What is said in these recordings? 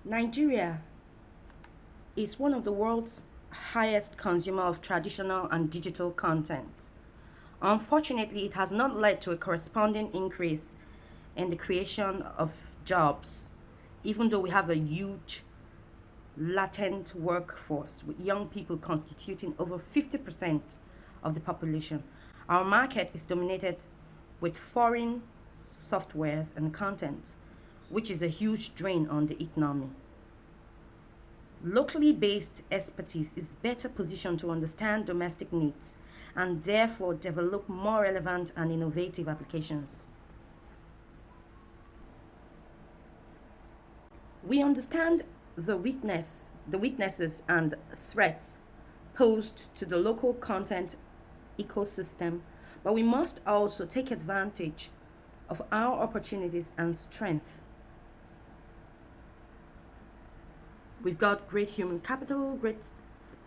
Nigeria is one of the world's highest consumer of traditional and digital content. Unfortunately, it has not led to a corresponding increase in the creation of jobs, even though we have a huge latent workforce with young people constituting over 50% of the population. Our market is dominated with foreign softwares and content, which is a huge drain on the economy. Locally based expertise is better positioned to understand domestic needs and therefore develop more relevant and innovative applications. We understand the weaknesses and threats posed to the local content ecosystem, but we must also take advantage of our opportunities and strength. We've got great human capital, great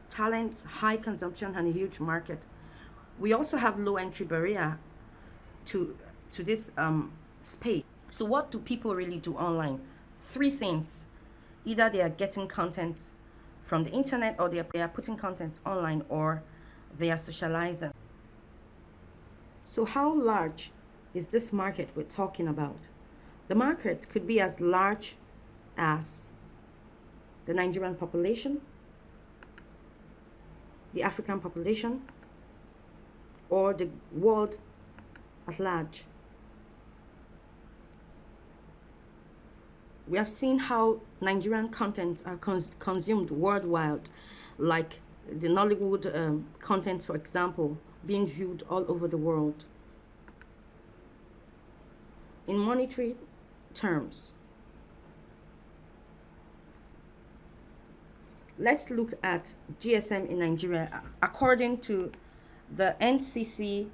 talents, high consumption, and a huge market. We also have low entry barrier to this space. So what do people really do online? Three things. Either they are getting content from the internet, or they are putting content online, or they are socializing. So how large is this market we're talking about? The market could be as large as the Nigerian population, the African population, or the world at large. We have seen how Nigerian content are consumed worldwide, like the Nollywood content, for example, being viewed all over the world. In monetary terms, let's look at GSM in Nigeria. According to the NCC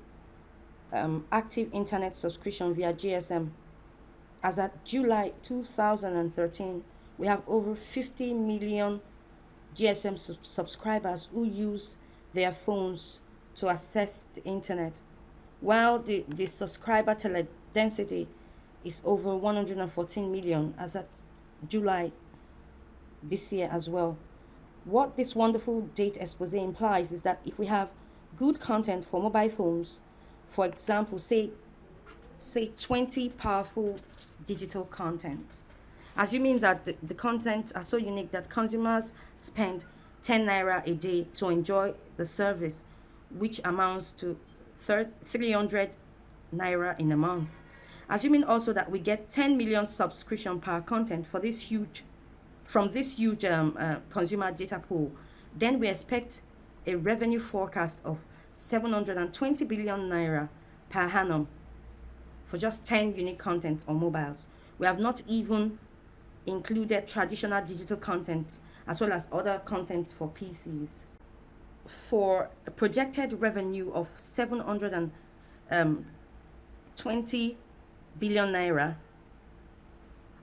active internet subscription via GSM, as at July 2013, we have over 50 million GSM subscribers who use their phones to access the internet, while the subscriber tele density is over 114 million as at July this year as well. What this wonderful data expose implies is that if we have good content for mobile phones, for example, say 20 powerful digital content, assuming that the content are so unique that consumers spend 10 naira a day to enjoy the service, which amounts to 300 naira in a month. Assuming also that we get 10 million subscription per content for this huge consumer data pool, then we expect a revenue forecast of 720 billion naira per annum for just 10 unique content on mobiles. We have not even included traditional digital content as well as other content for PCs. For a projected revenue of 720 billion naira,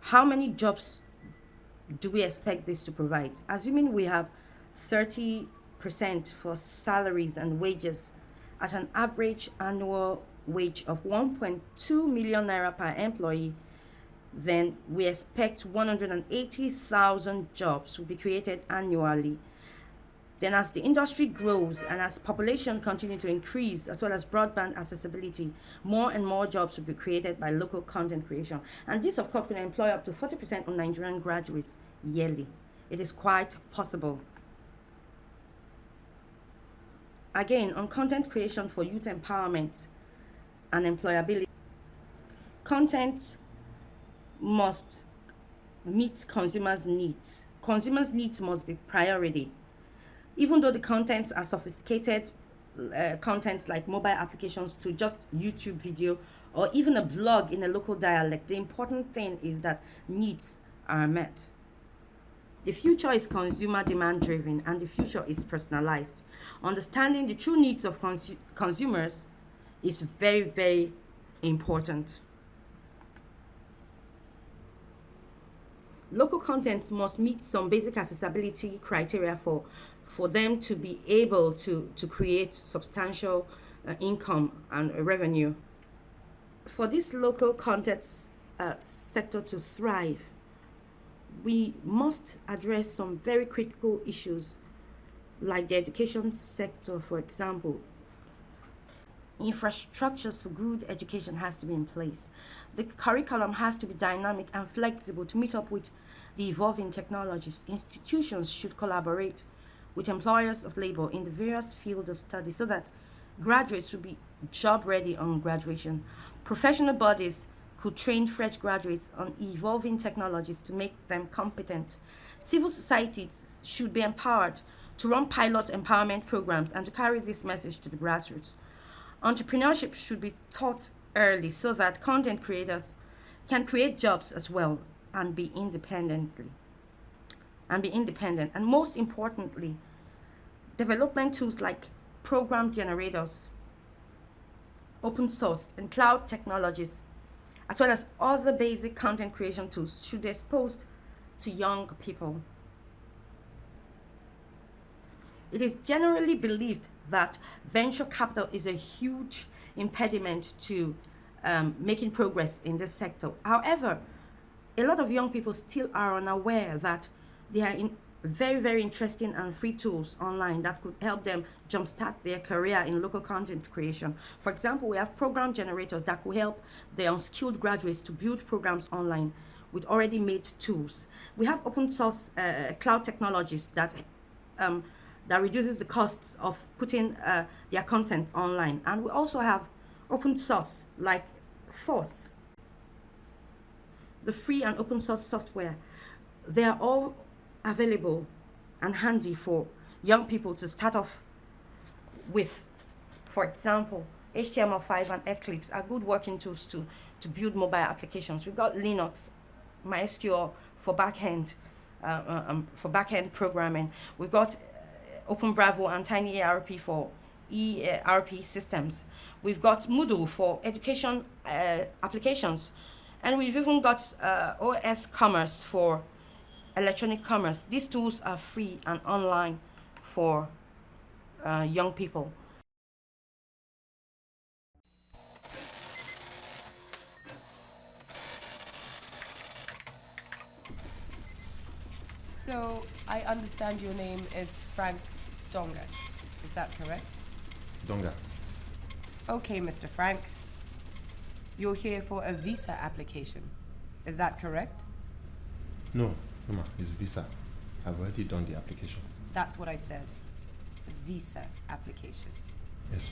how many jobs do we expect this to provide? Assuming we have 30% for salaries and wages at an average annual wage of 1.2 million naira per employee, then we expect 180,000 jobs will be created annually. Then as the industry grows and as population continue to increase, as well as broadband accessibility, more and more jobs will be created by local content creation. And this, of course, can employ up to 40% of Nigerian graduates yearly. It is quite possible. Again, on content creation for youth empowerment and employability, content must meet consumers' needs. Consumers' needs must be priority. Even though the contents are sophisticated contents like mobile applications to just YouTube video or even a blog in a local dialect, the important thing is that needs are met. The future is consumer demand driven and the future is personalized. Understanding the true needs of consumers is very, very important. Local content must meet some basic accessibility criteria for them to be able to create substantial income and revenue. For this local content sector to thrive, we must address some very critical issues like the education sector, for example. Infrastructures for good education has to be in place. The curriculum has to be dynamic and flexible to meet up with the evolving technologies. Institutions should collaborate with employers of labor in the various fields of study so that graduates will be job ready on graduation. Professional bodies could train fresh graduates on evolving technologies to make them competent. Civil societies should be empowered to run pilot empowerment programs and to carry this message to the grassroots. Entrepreneurship should be taught early so that content creators can create jobs as well and be independent. And most importantly, development tools like program generators, open source, and cloud technologies, as well as other basic content creation tools, should be exposed to young people. It is generally believed that venture capital is a huge impediment to making progress in this sector. However, a lot of young people still are unaware that there are very, very interesting and free tools online that could help them jumpstart their career in local content creation. For example, we have program generators that could help the unskilled graduates to build programs online with already made tools. We have open source cloud technologies that reduces the costs of putting their content online. And we also have open source like Force, the free and open source software. They are all available and handy for young people to start off with. For example, HTML5 and Eclipse are good working tools to build mobile applications. We've got Linux, MySQL for backend programming. We've got OpenBravo and TinyERP for ERP systems. We've got Moodle for education applications. And we've even got OS Commerce for electronic commerce. These tools are free and online for young people. So I understand your name is Frank Donga. Is that correct? Donga. Okay, Mr. Frank. You're here for a visa application. Is that correct? No, ma, it's visa. I've already done the application. That's what I said. A visa application. Yes,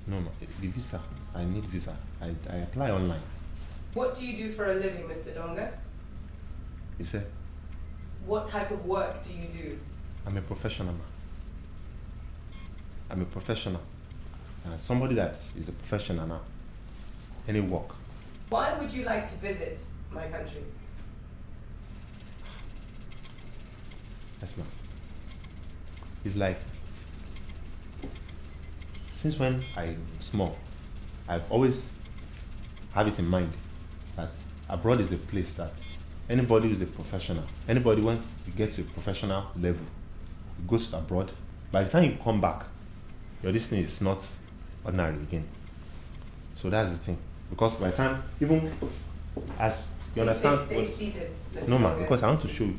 ma. No, ma, the visa. I need visa. I apply online. What do you do for a living, Mr. Donga? You say? What type of work do you do? I'm a professional, ma. I'm a professional. And somebody that is a professional now. Any work. Why would you like to visit my country? Yes, ma'am. It's like, since when I'm small, I've always have it in mind that abroad is a place that anybody who's a professional, anybody once you get to a professional level, you go abroad, by the time you come back, your destiny is not ordinary again. So that's the thing. Because by the time, even as you understand, stay seated, Mr. no, ma'am, Donga. because I want to show you,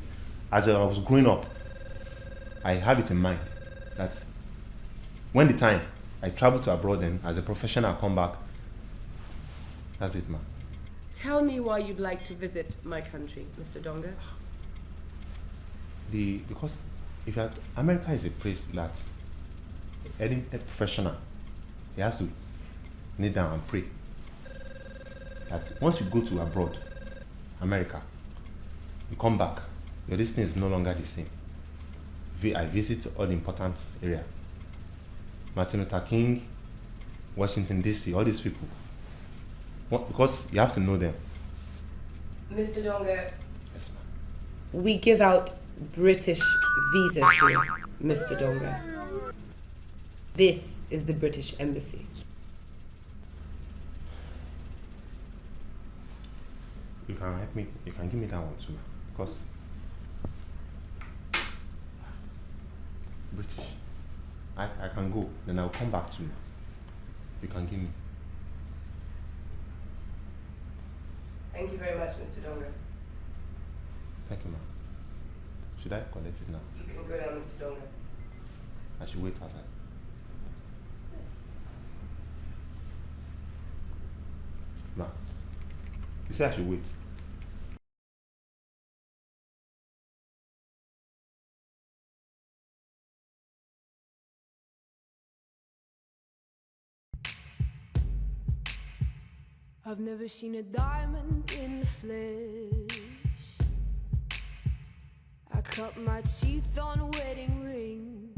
as I was growing up, I have it in mind that when the time I travel to abroad and as a professional I come back, that's it, ma'am. Tell me why you'd like to visit my country, Mr. Donga. Because if you America is a place that any professional, he has to kneel down and pray. That once you go to abroad, America, you come back, your destiny is no longer the same. I visit all the important areas. Martin Luther King, Washington DC, all these people. Because you have to know them. Mr. Donga, Yes, ma'am. we give out British visas here, Mr. Donga. This is the British Embassy. You can help me, you can give me that one too, ma'am. Because British. I can go, then I'll come back to you. You can give me. Thank you very much, Mr. Donga. Thank you, ma'am. Should I collect it now? You can go down, Mr. Donga. I should wait outside. Ma'am, you say I should wait. I've never seen a diamond in the flesh. I cut my teeth on wedding rings.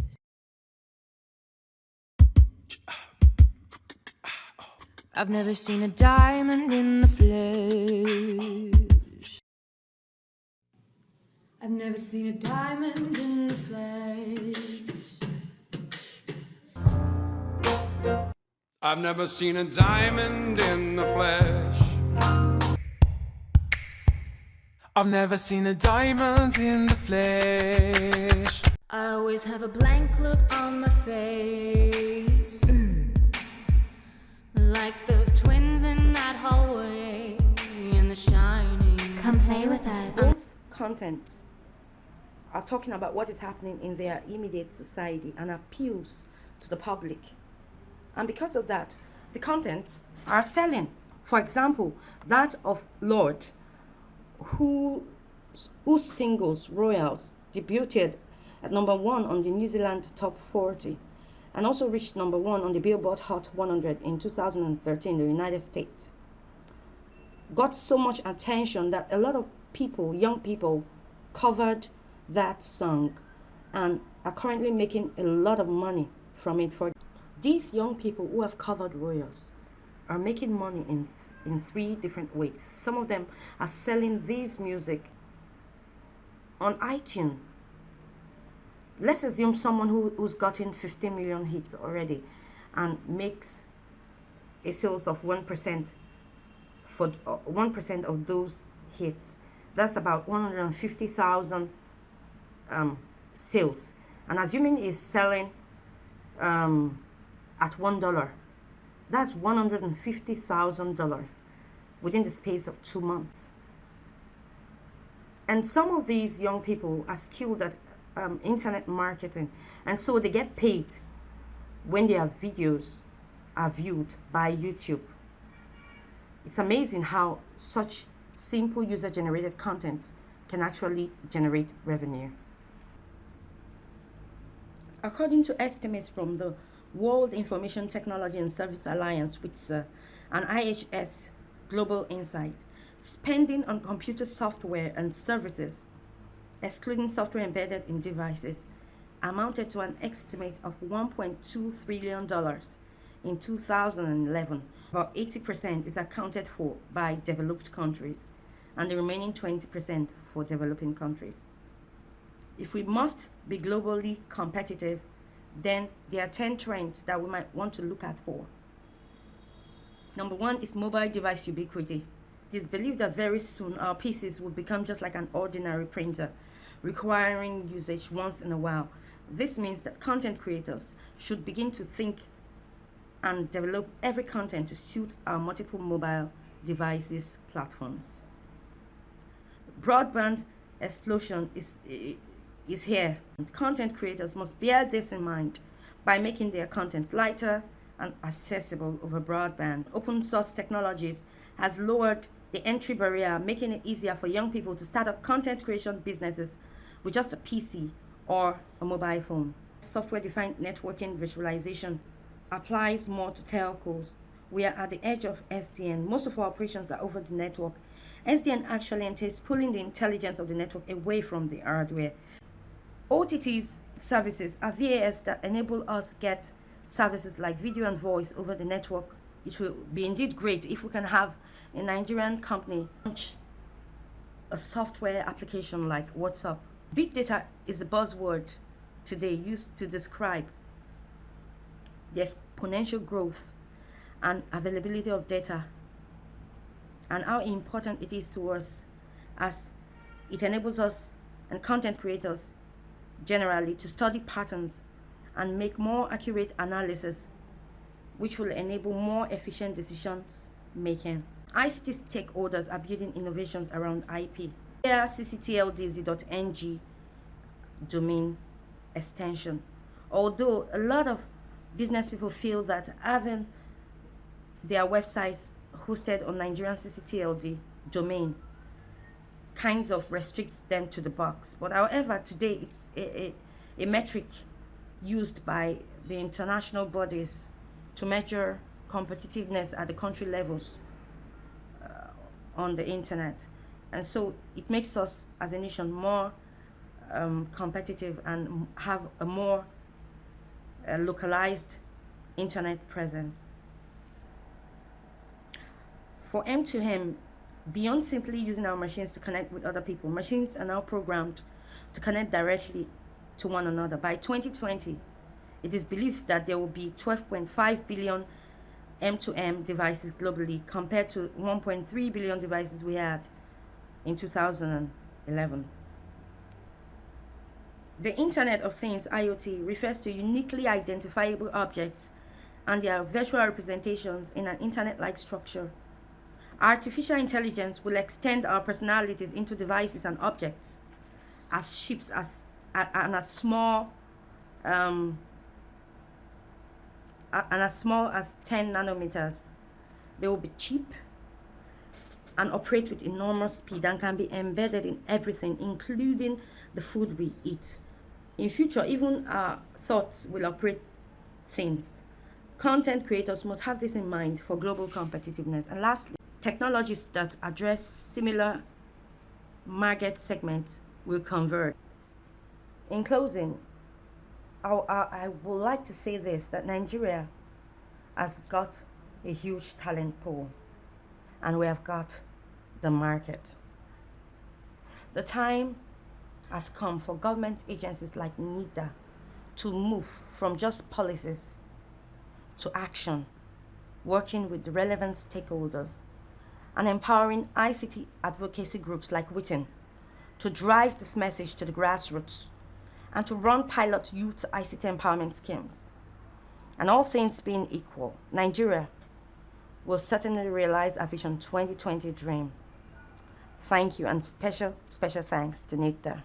I've never seen a diamond in the flesh. I've never seen a diamond in the flesh. I've never seen a diamond in the flesh. I've never seen a diamond in the flesh. I always have a blank look on my face. Like those twins in that hallway in The Shining. Come play with us. Both contents are talking about what is happening in their immediate society and appeals to the public. And because of that, the contents are selling. For example, that of Lorde, whose singles, Royals, debuted at number 1 on the New Zealand Top 40 and also reached number 1 on the Billboard Hot 100 in 2013 in the United States. Got so much attention that a lot of people, young people, covered that song and are currently making a lot of money from it. For these young people who have covered Royals are making money in 3 different ways. Some of them are selling this music on iTunes. Let's assume someone who's gotten 15 million hits already and makes a sales of 1% for 1% of those hits. That's about 150,000 sales. And assuming is selling at $1, that's $150,000 within the space of 2 months. And some of these young people are skilled at internet marketing, and so they get paid when their videos are viewed by YouTube. It's amazing how such simple user-generated content can actually generate revenue. According to estimates from the World Information Technology and Service Alliance, WITIN, and IHS Global Insight, spending on computer software and services, excluding software embedded in devices, amounted to an estimate of $1.2 trillion in 2011. About 80% is accounted for by developed countries, and the remaining 20% for developing countries. If we must be globally competitive, then there are 10 trends that we might want to look at for. Number 1 is mobile device ubiquity. It is believed that very soon our PCs will become just like an ordinary printer, requiring usage once in a while. This means that content creators should begin to think and develop every content to suit our multiple mobile devices platforms. Broadband explosion is here. Content creators must bear this in mind by making their content lighter and accessible over broadband. Open source technologies has lowered the entry barrier, making it easier for young people to start up content creation businesses with just a PC or a mobile phone. Software-defined networking virtualization applies more to telcos. We are at the edge of SDN. Most of our operations are over the network. SDN actually entails pulling the intelligence of the network away from the hardware. OTT's services are VAS that enable us get services like video and voice over the network. It will be indeed great if we can have a Nigerian company launch a software application like WhatsApp. Big data is a buzzword today used to describe the exponential growth and availability of data and how important it is to us, as it enables us and content creators generally to study patterns and make more accurate analysis, which will enable more efficient decisions making. ICT stakeholders are building innovations around IP Here, CCTLD is the .ng domain extension. Although a lot of business people feel that having their websites hosted on Nigerian CCTLD domain kind of restricts them to the box. But however, today it's a metric used by the international bodies to measure competitiveness at the country levels on the internet. And so it makes us as a nation more competitive and have a more localized internet presence. For M2M, beyond simply using our machines to connect with other people, machines are now programmed to connect directly to one another. By 2020, it is believed that there will be 12.5 billion M2M devices globally compared to 1.3 billion devices we had in 2011. The Internet of Things, IoT, refers to uniquely identifiable objects and their virtual representations in an internet-like structure. Artificial intelligence will extend our personalities into devices and objects as ships and as small as 10 nanometers. They will be cheap and operate with enormous speed and can be embedded in everything, including the food we eat. In future, even our thoughts will operate things. Content creators must have this in mind for global competitiveness. And lastly, technologies that address similar market segments will converge. In closing, I would like to say this, that Nigeria has got a huge talent pool and we have got the market. The time has come for government agencies like NITDA to move from just policies to action, working with the relevant stakeholders and empowering ICT advocacy groups like WITIN to drive this message to the grassroots and to run pilot youth ICT empowerment schemes. And all things being equal, Nigeria will certainly realize our Vision 2020 dream. Thank you, and special thanks to NITDA.